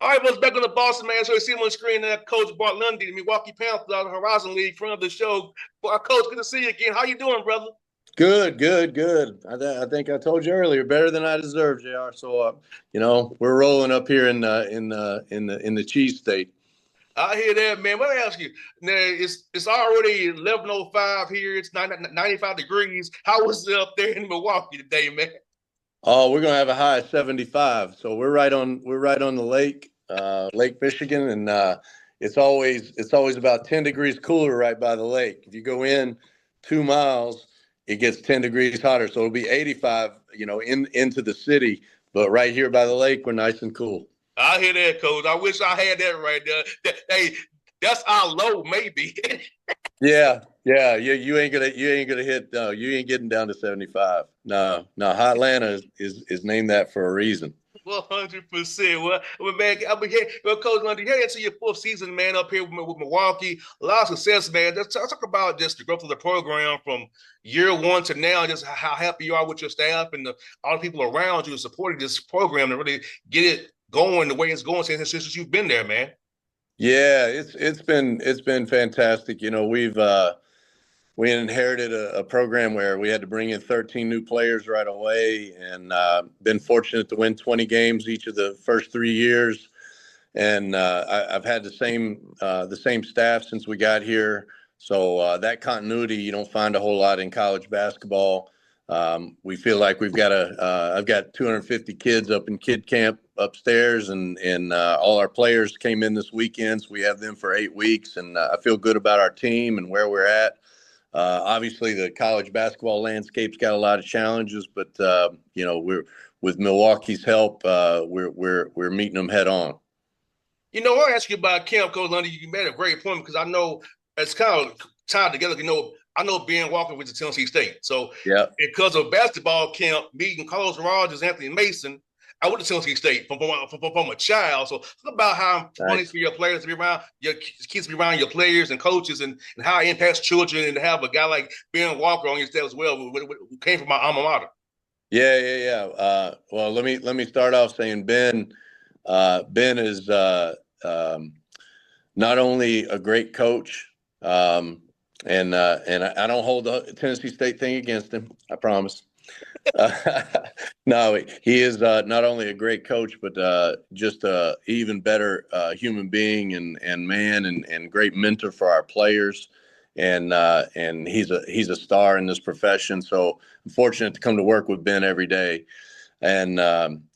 All right, well, back on the Boston, man. So you see him on the screen there, Coach Bart Lundy, the Milwaukee Panthers out of the Horizon League, front of the show. Well, Coach, good to see you again. How you doing, brother? Good, good, good. I think I told you earlier, better than I deserve, Jr. So, we're rolling up here in the cheese state. I hear that, man. Let me ask you. Now, it's already 11:05 here. It's 95 degrees. How was it up there in Milwaukee today, man? Oh, we're gonna have a high of 75. So we're right on the lake, Lake Michigan, and it's always about 10 degrees cooler right by the lake. If you go in 2 miles, it gets 10 degrees hotter. So it'll be 85, into the city, but right here by the lake, we're nice and cool. I hear that, Coach. I wish I had that right there. Hey, that's our low, maybe. Yeah, yeah, you ain't gonna hit, no, you ain't getting down to 75. No, no, Hot Atlanta is named that for a reason. 100%. Well, man, I'm here. Well, Coach Lundy, heading into your fourth season, man, up here with Milwaukee. A lot of success, man. Just talk about just the growth of the program from year one to now, just how happy you are with your staff and all the people around you supporting this program to really get it going the way it's going since you've been there, man. Yeah, it's been fantastic. We inherited a program where we had to bring in 13 new players right away, and been fortunate to win 20 games each of the first 3 years. And I've had the same staff since we got here. So that continuity you don't find a whole lot in college basketball. We feel like I've got 250 kids up in kid camp upstairs, and all our players came in this weekend. So we have them for 8 weeks, and I feel good about our team and where we're at. Obviously, the college basketball landscape's got a lot of challenges, but we're with Milwaukee's help, we're meeting them head on. I want to ask you about camp, Coach Lundy. You made a great point because I know it's kind of tied together. I know Ben Walker with the Tennessee State. So Yeah. because of basketball camp, meeting Carlos Rogers, Anthony Mason, I went to Tennessee State from a child. So talk about how important it is Nice. for your players to be around, your kids to be around your players and coaches, and how it impacts children, and to have a guy like Ben Walker on your staff as well, who came from my alma mater. Yeah, yeah, yeah. Well, let me start off saying Ben is not only a great coach, and I don't hold the Tennessee State thing against him. I promise. Uh, no, he is not only a great coach, but just a even better human being and man and great mentor for our players. And he's a star in this profession. So I'm fortunate to come to work with Ben every day. And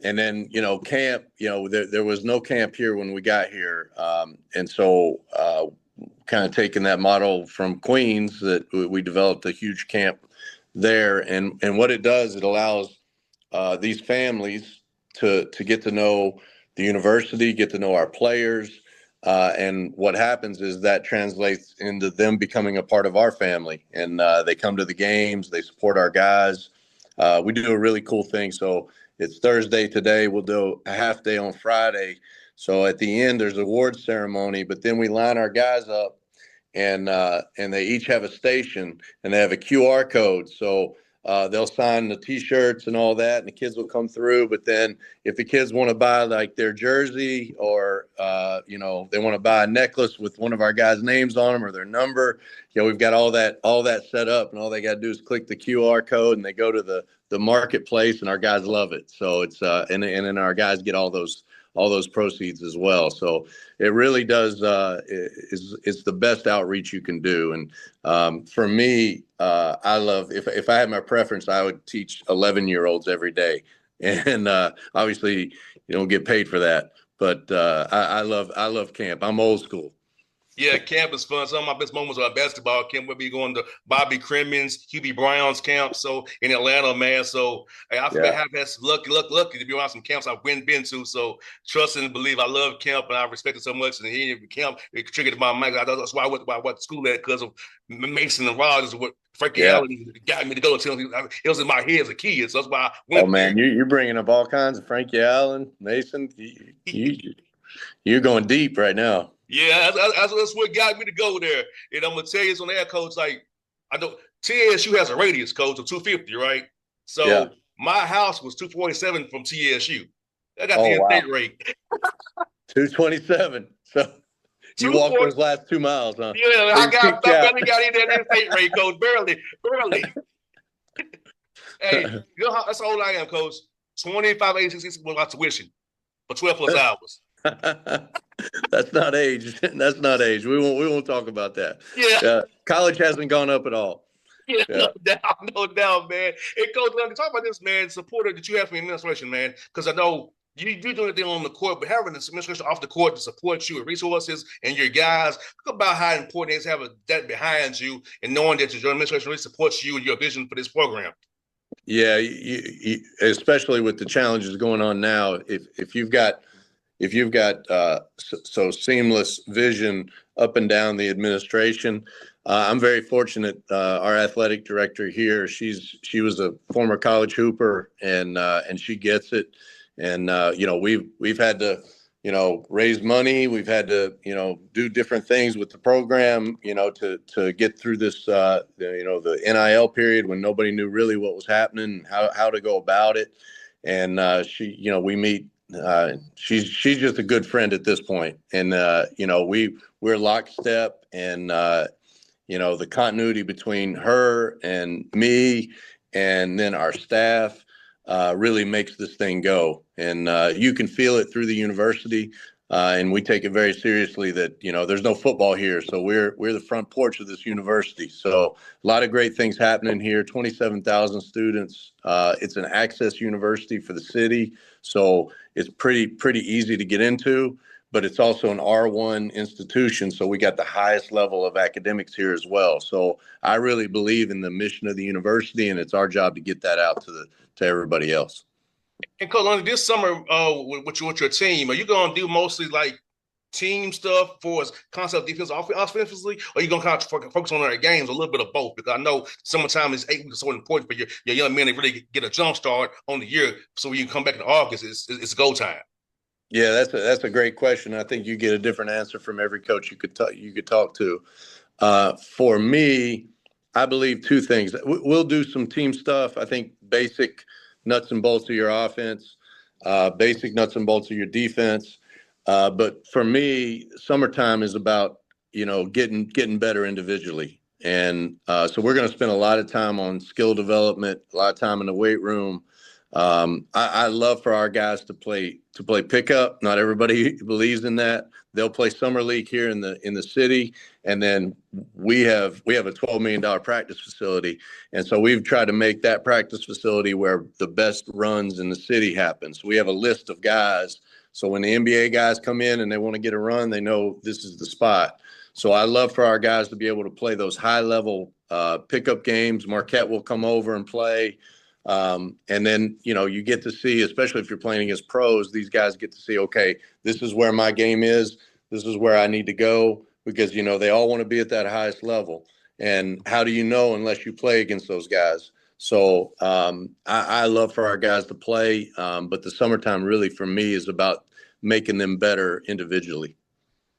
then camp. There was no camp here when we got here, and so kind of taking that model from Queens, that we developed a huge camp there. And what it does, it allows these families to get to know the university, get to know our players. And what happens is that translates into them becoming a part of our family. And they come to the games, they support our guys. We do a really cool thing. So it's Thursday today. We'll do a half day on Friday. So at the end, there's an awards ceremony, but then we line our guys up, and they each have a station, and they have a QR code. So they'll sign the T-shirts and all that, and the kids will come through. But then if the kids want to buy like their jersey, or they want to buy a necklace with one of our guys' names on them or their number, we've got all that set up, and all they got to do is click the QR code, and they go to the marketplace, and our guys love it. So it's and then our guys get all those proceeds as well. So it really does is the best outreach you can do. And for me, I love, if I had my preference, I would teach 11-year-olds every day. And obviously you don't get paid for that, but I love camp. I'm old school. Yeah, camp is fun. Some of my best moments are at basketball camp. We'll be going to Bobby Crimmins, Hubie Brown's camp. So in Atlanta, man. So hey, I Yeah. have had some lucky to be around some camps I've been to. So trust and believe, I love camp and I respect it so much. And here camp, it triggered my mind. That's why I went to school at, because of Mason and Rogers. What Frankie Yeah. Allen got me to go to. It was in my head as a kid, so that's why I Oh went there. man, you're bringing up all kinds of Frankie Allen, Mason. You're going deep right now. Yeah, that's what got me to go there. And I'm gonna tell you, on that, coach. Like, I know TSU has a radius, coach, of 250, right? Yeah. So my house was 247 from TSU. I got the Oh, in-state wow. rate. 227. So you Two walked point. those last 2 miles, huh? Yeah, So you peaked I out. barely got in that in-state rate, coach. Barely, barely. Hey, you know how that's how old I am, coach. 25, 86 was my tuition for 12 plus hours. That's not age. That's not age. We won't talk about that. Yeah, College hasn't gone up at all. yeah, Yeah. no doubt, man. Hey, coach, let me talk about this, man. Supporter that you have from the administration, man, because I know you do anything on the court, but having this administration off the court to support you with resources and your guys, talk about how important it is to have that behind you and knowing that your administration really supports you and your vision for this program. Yeah, especially with the challenges going on now, if you've got seamless vision up and down the administration, I'm very fortunate. Our athletic director here, she was a former college hooper, and she gets it. And we've had to raise money. We've had to do different things with the program to get through this the NIL period when nobody knew really what was happening, how to go about it. And we meet. She's just a good friend at this point, and we're lockstep, and the continuity between her and me, and then our staff, really makes this thing go. And you can feel it through the university, and we take it very seriously that there's no football here, so we're the front porch of this university. So a lot of great things happening here. 27,000 students. It's an access university for the city, so it's pretty easy to get into, but it's also an R1 institution, so we got the highest level of academics here as well. So I really believe in the mission of the university, and it's our job to get that out to everybody else. And Coach, Lundy, this summer, with your team, are you going to do mostly like team stuff for concept defense offensively, or are you going to kind of focus on our games, a little bit of both? Because I know summertime is 8 weeks so important for your young men to really get a jump start on the year, so when you come back in August, it's go time. Yeah, that's a great question. I think you get a different answer from every coach you could talk to. For me, I believe two things. We'll do some team stuff. I think basic nuts and bolts of your offense, basic nuts and bolts of your defense. But for me, summertime is about getting better individually, and so we're going to spend a lot of time on skill development, a lot of time in the weight room. I love for our guys to play pickup. Not everybody believes in that. They'll play summer league here in the city, and then we have a $12 million practice facility, and so we've tried to make that practice facility where the best runs in the city happen. So we have a list of guys. So when the NBA guys come in and they want to get a run, they know this is the spot. So I love for our guys to be able to play those high level pickup games. Marquette will come over and play. And then, you get to see, especially if you're playing against pros, these guys get to see, okay, this is where my game is. This is where I need to go, because, they all want to be at that highest level. And how do you know unless you play against those guys? So I love for our guys to play. But the summertime really for me is about making them better individually.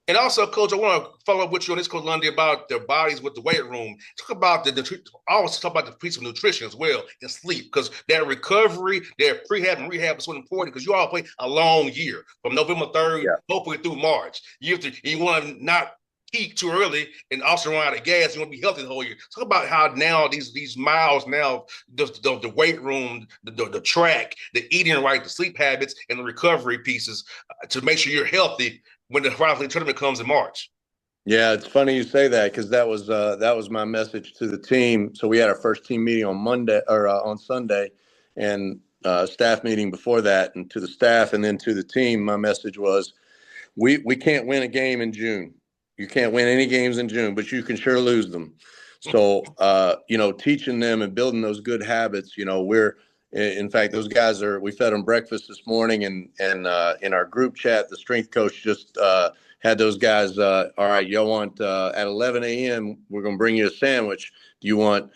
And also, Coach, I want to follow up with you on this, Coach Lundy, about their bodies with the weight room. Talk about I always talk about the piece of nutrition as well and sleep, because their recovery, their prehab and rehab is so important, because you all play a long year from November 3rd, Yeah. hopefully through March. You want to not peak too early and also run out of gas. You want to be healthy the whole year. Talk about how now these miles now, the weight room, the track, the eating right, the sleep habits, and the recovery pieces to make sure you're healthy when the Final tournament comes in March. Yeah, it's funny you say that, because that was my message to the team. So we had our first team meeting on Monday or on Sunday, and staff meeting before that. And to the staff and then to the team, my message was, we can't win a game in June. You can't win any games in June, but you can sure lose them. So teaching them and building those good habits. In fact, those guys we fed them breakfast this morning, and in our group chat, the strength coach just had those guys. All right, y'all want at 11 a.m. we're going to bring you a sandwich. Do you want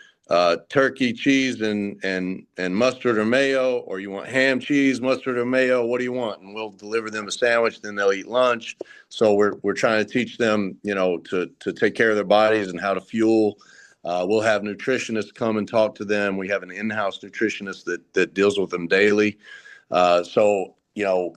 turkey, cheese, and mustard or mayo, or you want ham, cheese, mustard or mayo? What do you want? And we'll deliver them a sandwich. Then they'll eat lunch. So we're trying to teach them, to take care of their bodies and how to fuel. We'll have nutritionists come and talk to them. We have an in-house nutritionist that deals with them daily. So you know,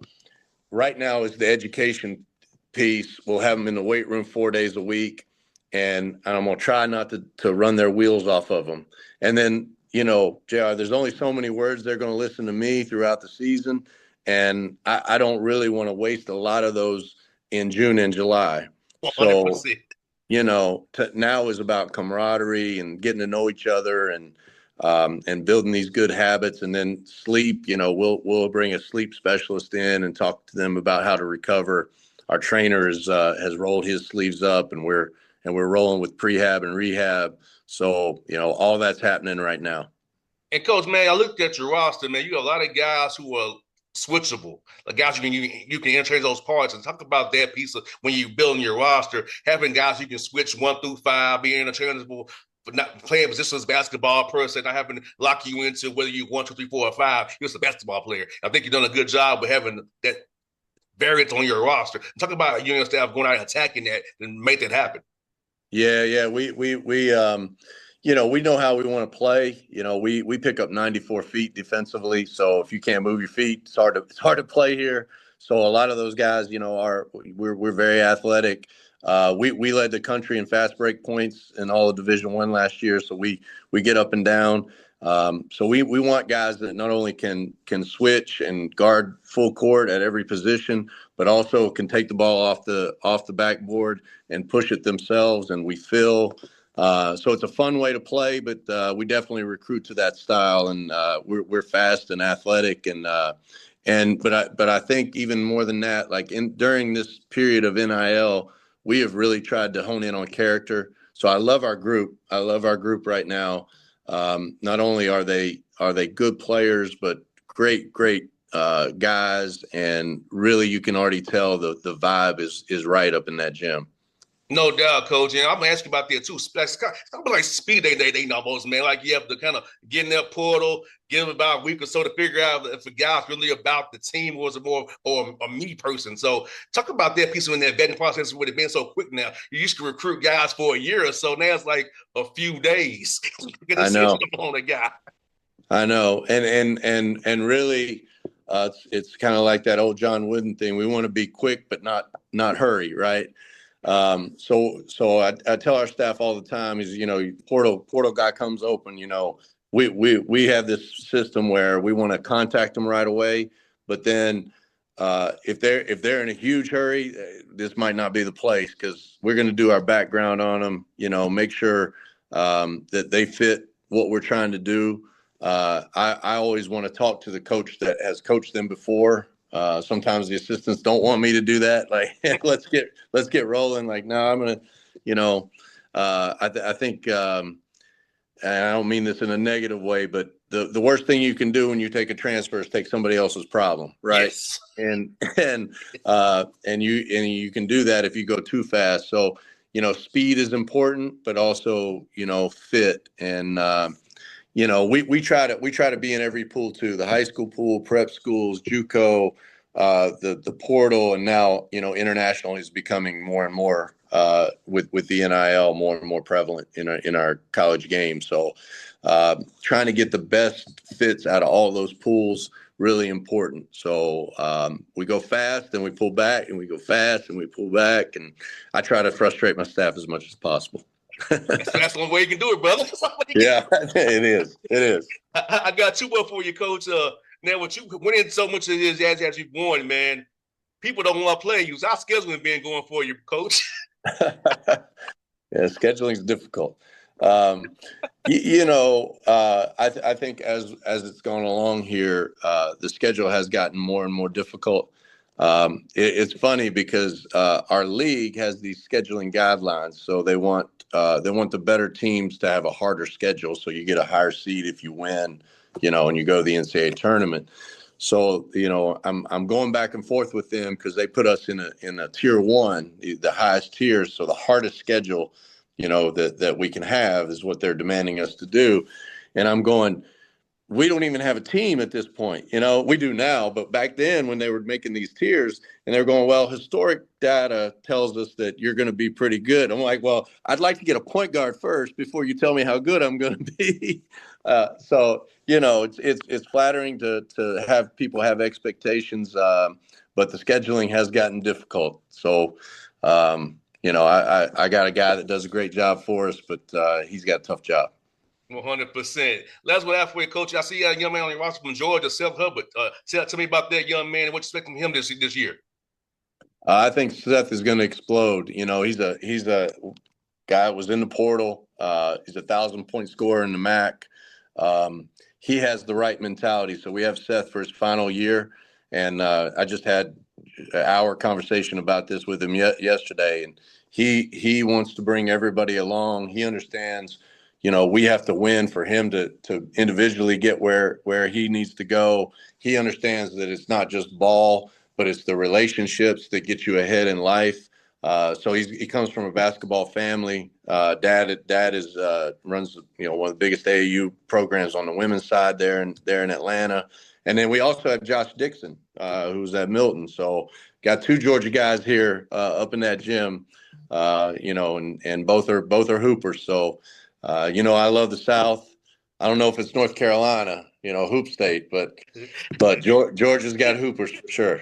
right now is the education piece. We'll have them in the weight room 4 days a week, and I'm going to try not to run their wheels off of them. And then, JR, there's only so many words they're going to listen to me throughout the season, and I don't really want to waste a lot of those in June and July. So, 100%. now is about camaraderie and getting to know each other and building these good habits. And then sleep, we'll bring a sleep specialist in and talk to them about how to recover. Our trainer has rolled his sleeves up, and we're rolling with prehab and rehab. So, all that's happening right now. And Coach, man, I looked at your roster, man. You got a lot of guys who are switchable, like guys you can interchange those parts. And talk about that piece of when you building your roster, having guys you can switch 1 through 5, being interchangeable, but not playing positions basketball person, not having to lock you into whether you 1, 2, 3, 4, or 5. You're just a basketball player. I think you've done a good job with having that variance on your roster. Talk about you and your staff going out and attacking that and make that happen. Yeah. We know how we want to play. We pick up 94 feet defensively. So if you can't move your feet, it's hard to play here. So a lot of those guys, we're very athletic. We led the country in fast break points in all of Division I last year. So we get up and down. So we want guys that not only can switch and guard full court at every position, but also can take the ball off the backboard and push it themselves. And we fill. So it's a fun way to play, but we definitely recruit to that style, and we're fast and athletic, but I think even more than that, like during this period of NIL, we have really tried to hone in on character. So I love our group. I love our group right now. Not only are they good players, but great guys, and really you can already tell the vibe is right up in that gym. No doubt, Coach. And I'm gonna ask you about that too. It's kind of like speed they almost, man. Like you have to kind of get in that portal, give them about a week or so to figure out if a guy's really about the team or is it more or a me person. So talk about that piece when that vetting process would have been so quick now. You used to recruit guys for a year or so. Now it's like a few days. I know. On a guy. I know. And really it's kind of like that old John Wooden thing. We want to be quick but not hurry, right? So I tell our staff all the time is, portal guy comes open, we have this system where we want to contact them right away, but then if they're in a huge hurry, this might not be the place, because we're going to do our background on them, make sure that they fit what we're trying to do. I always want to talk to the coach that has coached them before. Sometimes the assistants don't want me to do that. Like, let's get rolling. Like, no, I'm gonna, I think, and I don't mean this in a negative way, but the worst thing you can do when you take a transfer is take somebody else's problem, right? Yes. And you can do that if you go too fast. So, speed is important, but also, fit. And we try to be in every pool too. The high school pool, prep schools, JUCO, the portal, and now international is becoming more and more with the NIL more and more prevalent in our college game. So trying to get the best fits out of all those pools, really important. So we go fast and we pull back, and we go fast and we pull back, and I try to frustrate my staff as much as possible. That's the only way you can do it, brother. Yeah, it is. I got two more for you, Coach. Now, what you winning so much as you've won, man, people don't want to play you. So our scheduling been going for you, Coach. Yeah, scheduling is difficult. I think as it's gone along here, the schedule has gotten more and more difficult. It's funny because our league has these scheduling guidelines, so they want the better teams to have a harder schedule, so you get a higher seed if you win, and you go to the NCAA tournament. So I'm going back and forth with them because they put us in a tier 1, the highest tier, so the hardest schedule that we can have is what they're demanding us to do, and I'm going, we don't even have a team at this point. We do now, but back then when they were making these tiers and they're going, well, historic data tells us that you're going to be pretty good. I'm like, well, I'd like to get a point guard first before you tell me how good I'm going to be. So, it's flattering to have people have expectations, but the scheduling has gotten difficult. So, I got a guy that does a great job for us, but he's got a tough job. 100%. Let's go halfway, Coach. I see a young man on your roster from Georgia, Seth Hubbard. Tell me about that young man and what you expect from him this year. I think Seth is going to explode. He's a guy that was in the portal. He's 1,000-point scorer in the MAC. He has the right mentality. So we have Seth for his final year, and I just had an hour conversation about this with him yesterday, and he wants to bring everybody along. He understands. We have to win for him to individually get where he needs to go. He understands that it's not just ball, but it's the relationships that get you ahead in life. So he comes from a basketball family. Dad is runs one of the biggest AAU programs on the women's side there in Atlanta. And then we also have Josh Dixon, who's at Milton. So got two Georgia guys here up in that gym, and both are hoopers. So. I love the South. I don't know if it's North Carolina, hoop state, but Georgia's got hoopers for sure.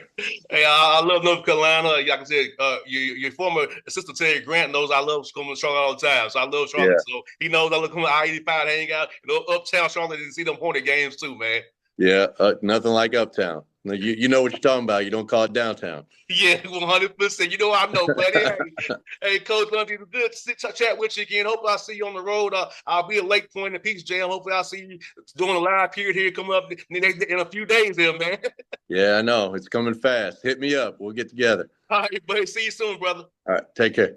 Hey, I love North Carolina. Like I said, your former assistant Terry Grant knows I love coming to Charlotte all the time. So I love Charlotte. Yeah. So he knows I look at I-85 hang out, uptown Charlotte and see them Hornet games too, man. Yeah, nothing like uptown. You know what you're talking about. You don't call it downtown. Yeah, 100%. I know, buddy. Hey, Coach Lundy, good to chat with you again. Hopefully, I'll see you on the road. I'll be at Lake Point in Peach Jam. Hopefully, I'll see you doing a live period here coming up in a few days there, man. Yeah, I know. It's coming fast. Hit me up. We'll get together. All right, buddy. See you soon, brother. All right. Take care.